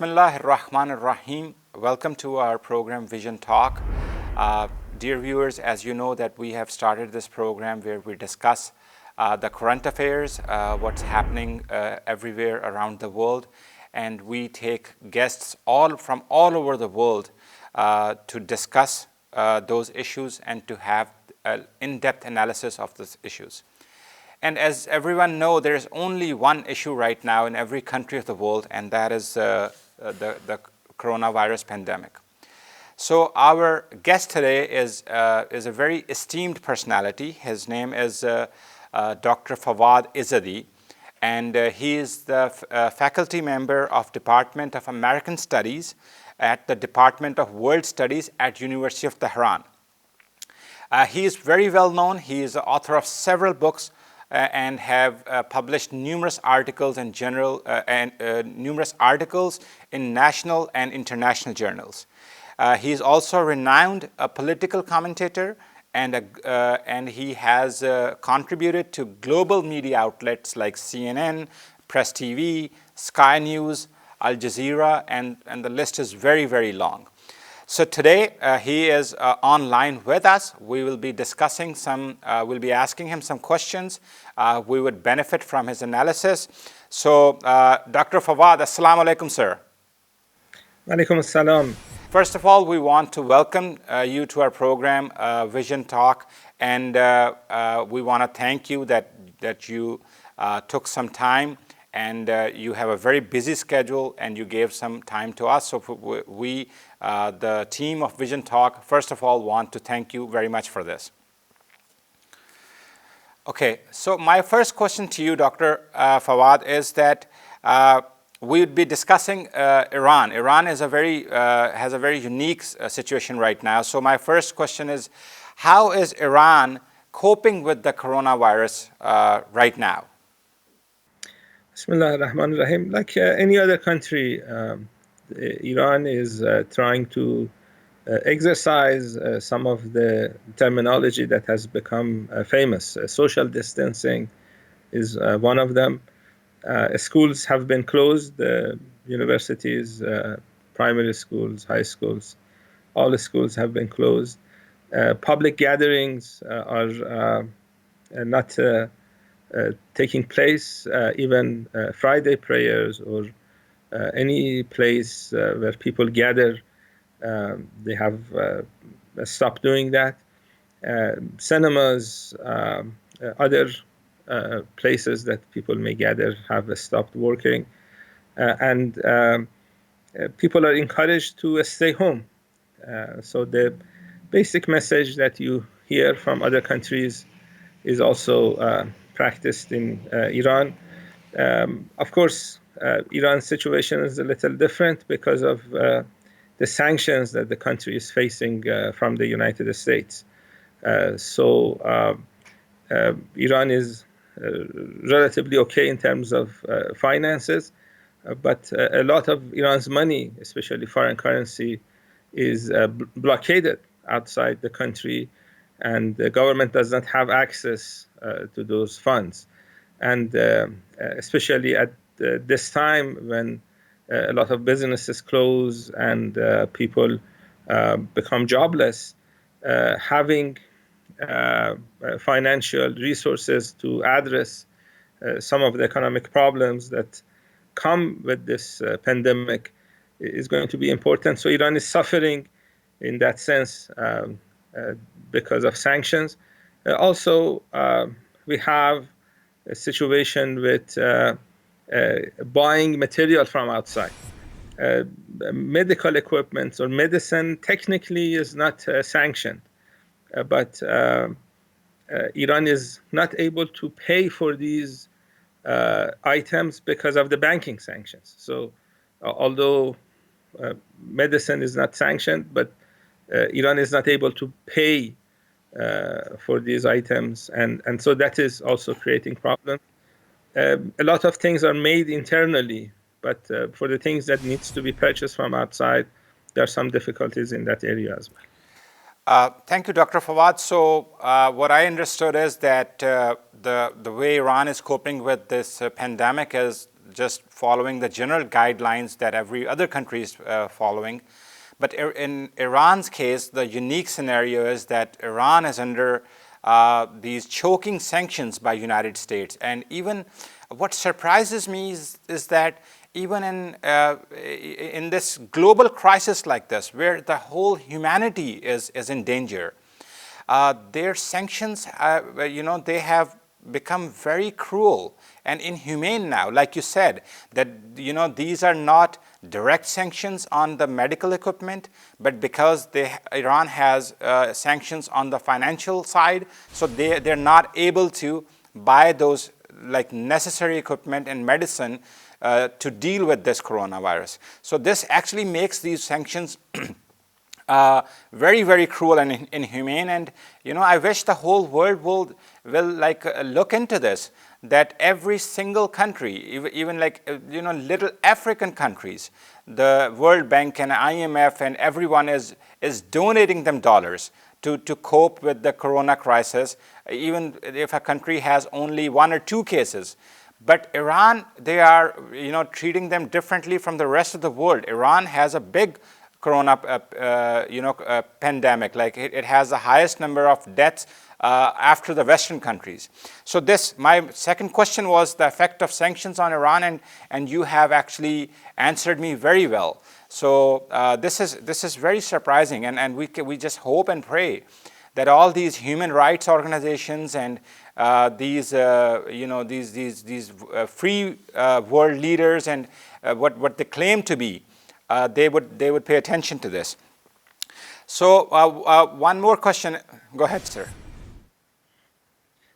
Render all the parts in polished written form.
Bismillah ar-Rahman ar-Rahim. Welcome to our program Vision Talk. Dear viewers, as you know that we have started this program where we discuss the current affairs, what's happening everywhere around the world, and we take guests from all over the world to discuss those issues and to have an in-depth analysis of those issues. And as everyone knows, there is only one issue right now in every country of the world, and that is the coronavirus pandemic. So our guest today is a very esteemed personality. His name is Dr.Foad Izadi, and he is the faculty member of Department of American Studies at the Department of World Studies at University of Tehran. He is very well known. He is the author of several books and have published numerous articles in numerous articles in national and international journals. He is also a renowned political commentator, and he has contributed to global media outlets like CNN, Press TV, Sky News, Al Jazeera, and the list is very, very long. So today he is online with us. We will be discussing we'll be asking him some questions. We would benefit from his analysis. So Dr. Foad, assalamu alaikum, sir. Alaikum assalam. First of all, we want to welcome you to our program, Vision Talk, and we want to thank you that you took some time, and you have a very busy schedule, and you gave some time to us. So we, the team of Vision Talk, first of all, want to thank you very much for this. Okay, so my first question to you, Dr. Foad, is that we would be discussing Iran. Iran is has a very unique situation right now. So my first question is, how is Iran coping with the coronavirus right now? Bismillah ar-Rahman ar-Rahim. Like any other country, Iran is trying to exercise some of the terminology that has become famous. Social distancing is one of them. Schools have been closed, universities, primary schools, high schools, all the schools have been closed. Public gatherings are not taking place, even Friday prayers or any place where people gather, they have stopped doing that. Cinemas, other places that people may gather have stopped working. And people are encouraged to stay home. So the basic message that you hear from other countries is also practiced in Iran. Of course, Iran's situation is a little different because of the sanctions that the country is facing from the United States. So Iran is relatively okay in terms of finances, but a lot of Iran's money, especially foreign currency, is blockaded outside the country, and the government does not have access to those funds. And especially at this time when a lot of businesses close and people become jobless, having financial resources to address some of the economic problems that come with this pandemic is going to be important. So Iran is suffering in that sense because of sanctions. Also, we have a situation with buying material from outside. Medical equipment or medicine technically is not sanctioned, but Iran is not able to pay for these items because of the banking sanctions. So although medicine is not sanctioned, but Iran is not able to pay for these items, and so that is also creating problems. A lot of things are made internally, but for the things that needs to be purchased from outside, there are some difficulties in that area as well. Thank you, Dr. Foad. So what I understood is that the way Iran is coping with this pandemic is just following the general guidelines that every other country is following. But in Iran's case, the unique scenario is that Iran is under these choking sanctions by United States. And even what surprises me is that even in this global crisis like this, where the whole humanity is in danger, their sanctions, they have become very cruel and inhumane now. Like you said, that these are not direct sanctions on the medical equipment, but because Iran has sanctions on the financial side, so they're not able to buy those like necessary equipment and medicine to deal with this coronavirus. So this actually makes these sanctions very, very cruel and inhumane. And I wish the whole world will look into this. That every single country, even little African countries, the World Bank and IMF and everyone is donating them dollars to cope with the corona crisis, even if a country has only 1 or 2 cases. But Iran, they are treating them differently from the rest of the world. Iran has a big corona pandemic. Like it has the highest number of deaths after the Western countries. So my second question was the effect of sanctions on Iran, and you have actually answered me very well. So this is very surprising, and we just hope and pray that all these human rights organizations and these free world leaders and what they claim to be, they would pay attention to this. So one more question. Go ahead, sir.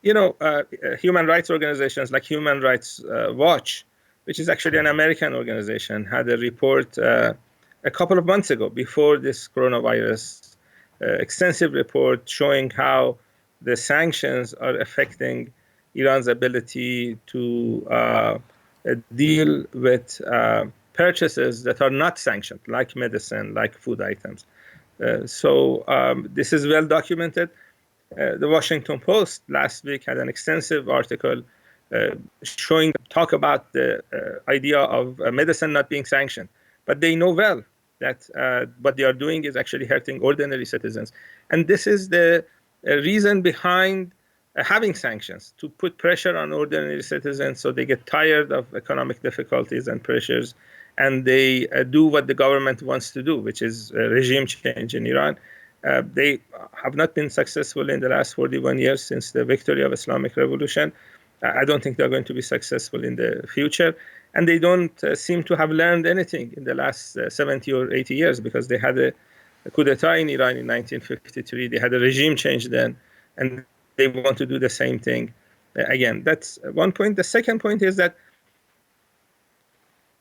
Human rights organizations like Human Rights Watch, which is actually an American organization, had a report a couple of months ago before this coronavirus, extensive report showing how the sanctions are affecting Iran's ability to deal with purchases that are not sanctioned, like medicine, like food items. So this is well documented. The Washington Post last week had an extensive article talk about the idea of medicine not being sanctioned. But they know well that what they are doing is actually hurting ordinary citizens. And this is the reason behind having sanctions, to put pressure on ordinary citizens so they get tired of economic difficulties and pressures, and they do what the government wants to do, which is regime change in Iran. They have not been successful in the last 41 years since the victory of Islamic Revolution. I don't think they're going to be successful in the future. And they don't seem to have learned anything in the last 70 or 80 years, because they had a coup d'etat in Iran in 1953. They had a regime change then, and they want to do the same thing again. That's one point. The second point is that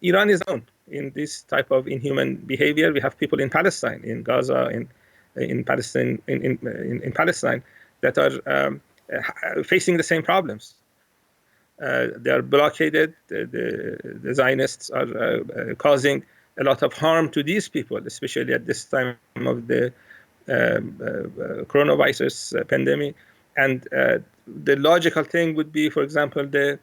Iran is known in this type of inhuman behavior. We have people in Palestine, in Gaza, in Palestine, in Palestine, that are facing the same problems. They are blockaded. The Zionists are causing a lot of harm to these people, especially at this time of the coronavirus pandemic. And the logical thing would be, for example, the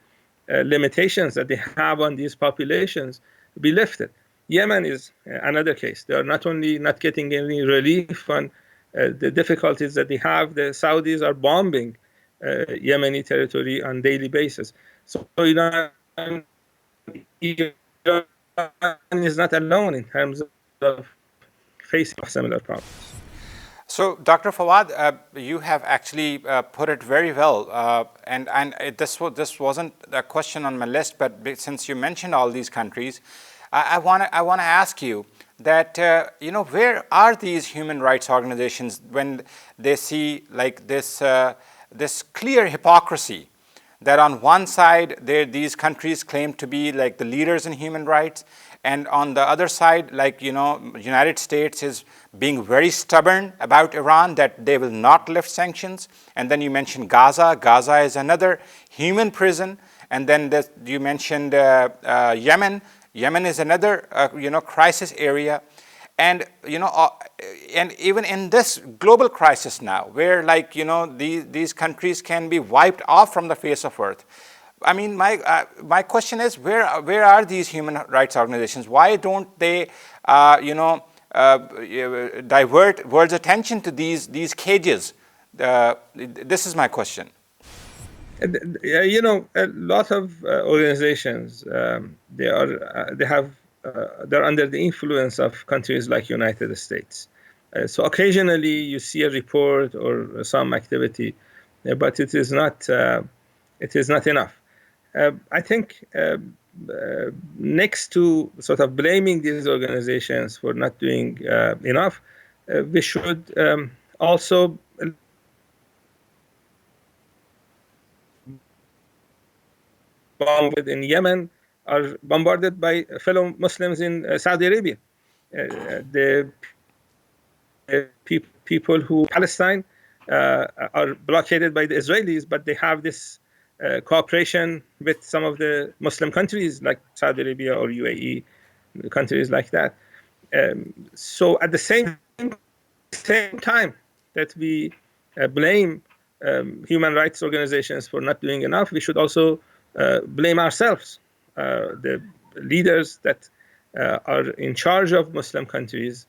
limitations that they have on these populations be lifted. Yemen is another case. They are not only not getting any relief on the difficulties that they have, the Saudis are bombing Yemeni territory on daily basis. So Iran is not alone in terms of facing similar problems. So, Dr. Fawad, you have actually put it very well, and this wasn't a question on my list, but since you mentioned all these countries, I want to ask you that where are these human rights organizations when they see like this clear hypocrisy that on one side these countries claim to be like the leaders in human rights, and on the other side, like United States is being very stubborn about Iran, that they will not lift sanctions. And then you mentioned Gaza. Gaza is another human prison. And then you mentioned Yemen. Yemen is another crisis area. And and even in this global crisis now, where these countries can be wiped off from the face of earth, I mean, my question is, where are these human rights organizations? Why don't they, divert world's attention to these cages? This is my question. A lot of organizations, they're under the influence of countries like United States. So occasionally you see a report or some activity, but it is not enough. I think next to sort of blaming these organizations for not doing enough, we should also bombarded in Yemen are bombarded by fellow Muslims in Saudi Arabia. The people who Palestine are blockaded by the Israelis, but they have this cooperation with some of the Muslim countries like Saudi Arabia or UAE, countries like that. So at the same time that we blame human rights organizations for not doing enough, we should also blame ourselves, the leaders that are in charge of Muslim countries.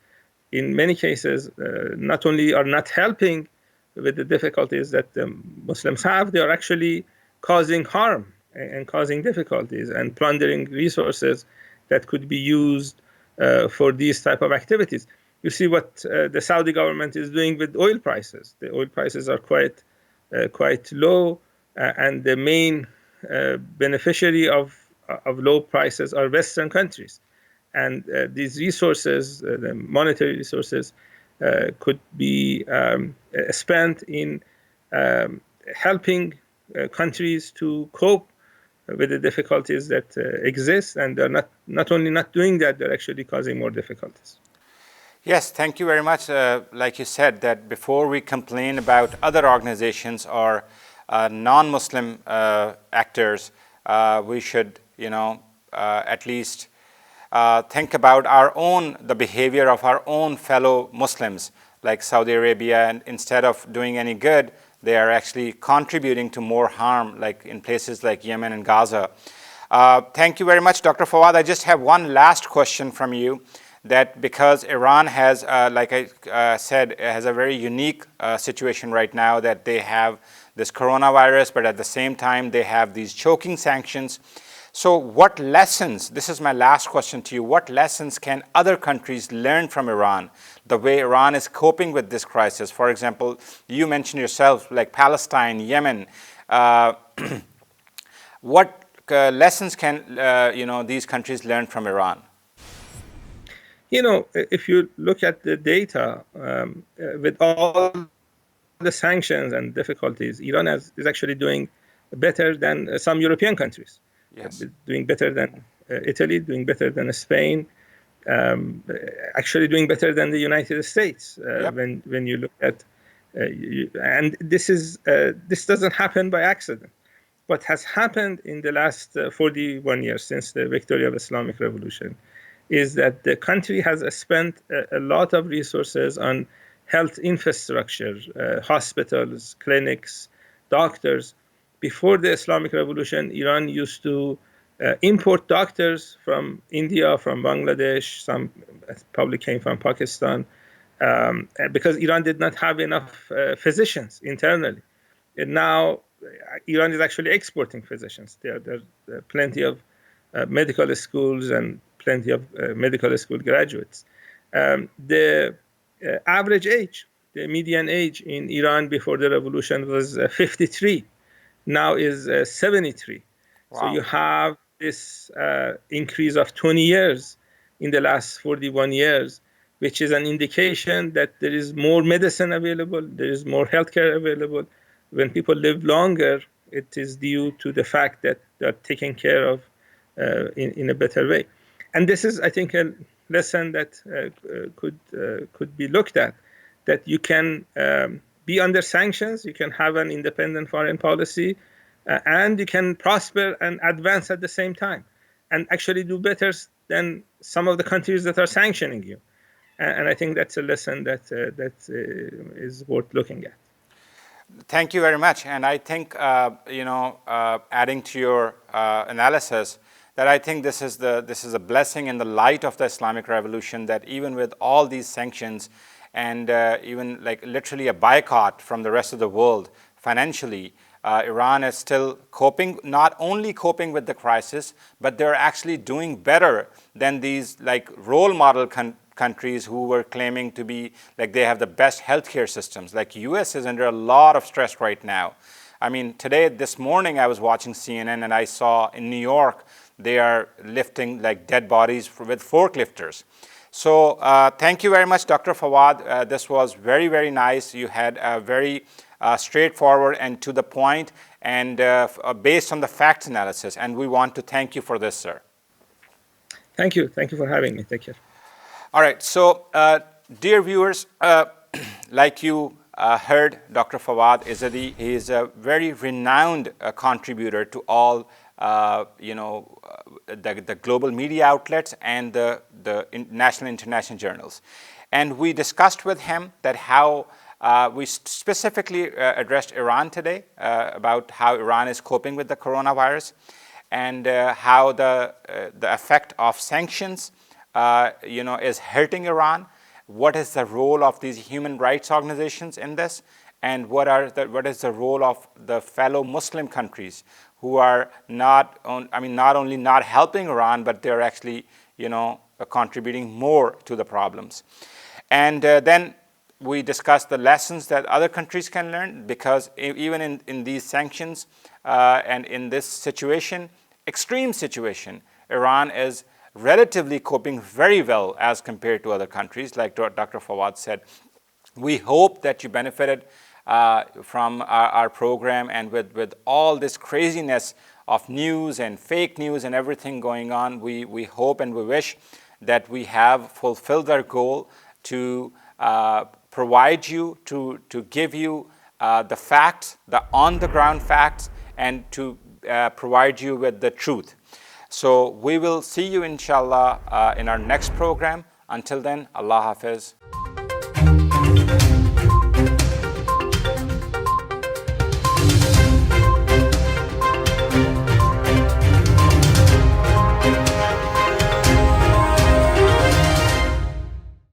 In many cases, not only are not helping with the difficulties that the Muslims have, they are actually causing harm and causing difficulties and plundering resources that could be used for these type of activities. You see what the Saudi government is doing with oil prices. The oil prices are quite low, and the main beneficiary of low prices are Western countries. And these resources, the monetary resources, could be spent in helping countries to cope with the difficulties that exist, and they're not only not doing that, they're actually causing more difficulties. Yes, thank you very much. Like you said, that before we complain about other organizations or non-Muslim actors, we should, at least think about the behavior of our own fellow Muslims, like Saudi Arabia, and instead of doing any good, they are actually contributing to more harm, like in places like Yemen and Gaza. Thank you very much, Dr. Fawad. I just have one last question from you. That because Iran has, like I said, has a very unique situation right now, that they have this coronavirus, but at the same time they have these choking sanctions. So what lessons, this is my last question to you, what lessons can other countries learn from Iran, the way Iran is coping with this crisis? For example, you mentioned yourself, like Palestine, Yemen. What lessons can these countries learn from Iran? If you look at the data, with all the sanctions and difficulties, Iran is actually doing better than some European countries. Yes. Doing better than Italy, doing better than Spain, actually doing better than the United States. Yep. When you look at, and this doesn't happen by accident. What has happened in the last 41 years since the victory of Islamic Revolution is that the country has spent a lot of resources on health infrastructure, hospitals, clinics, doctors. Before the Islamic Revolution, Iran used to import doctors from India, from Bangladesh, some probably came from Pakistan, because Iran did not have enough physicians internally. And now Iran is actually exporting physicians. There are plenty of medical schools and plenty of medical school graduates. The average age, the median age in Iran before the revolution was 53. Now is 73. So you Wow. have this increase of 20 years in the last 41 years, which is an indication that there is more medicine available, there is more healthcare available. When people live longer, it is due to the fact that they're taken care of in a better way. And this is, I think, a lesson that could be looked at, that you can be under sanctions, you can have an independent foreign policy, and you can prosper and advance at the same time, and actually do better than some of the countries that are sanctioning you. And I think that's a lesson that is worth looking at. Thank you very much. And I think, adding to your analysis, that I think this is a blessing in the light of the Islamic Revolution, that even with all these sanctions and even like literally a boycott from the rest of the world financially, Iran is still coping, not only coping with the crisis, but they're actually doing better than these like role model countries who were claiming to be like they have the best healthcare systems. Like US is under a lot of stress right now. I mean, this morning I was watching CNN and I saw in New York they are lifting like dead bodies with forklifters. So thank you very much, Dr. Fawad. This was very, very nice. You had a very straightforward and to the point and based on the facts analysis. And we want to thank you for this, sir. Thank you. Thank you for having me. Take care. All right. So, dear viewers, like you heard Dr. Fawad Izadi, he is a very renowned contributor to all the global media outlets and the national and international journals. And we discussed with him that how we specifically addressed Iran today, about how Iran is coping with the coronavirus and how the effect of sanctions is hurting Iran. What is the role of these human rights organizations in this? And what is the role of the fellow Muslim countries who are not only not helping Iran, but they're actually, contributing more to the problems. And then we discussed the lessons that other countries can learn, because even in these sanctions and in this situation, extreme situation, Iran is relatively coping very well as compared to other countries. Like Dr. Fawad said, we hope that you benefited from our program, and with all this craziness of news and fake news and everything going on, we hope and we wish that we have fulfilled our goal to provide you, to give you the facts, the on-the-ground facts, and to provide you with the truth. So we will see you, inshallah, in our next program. Until then, Allah Hafiz.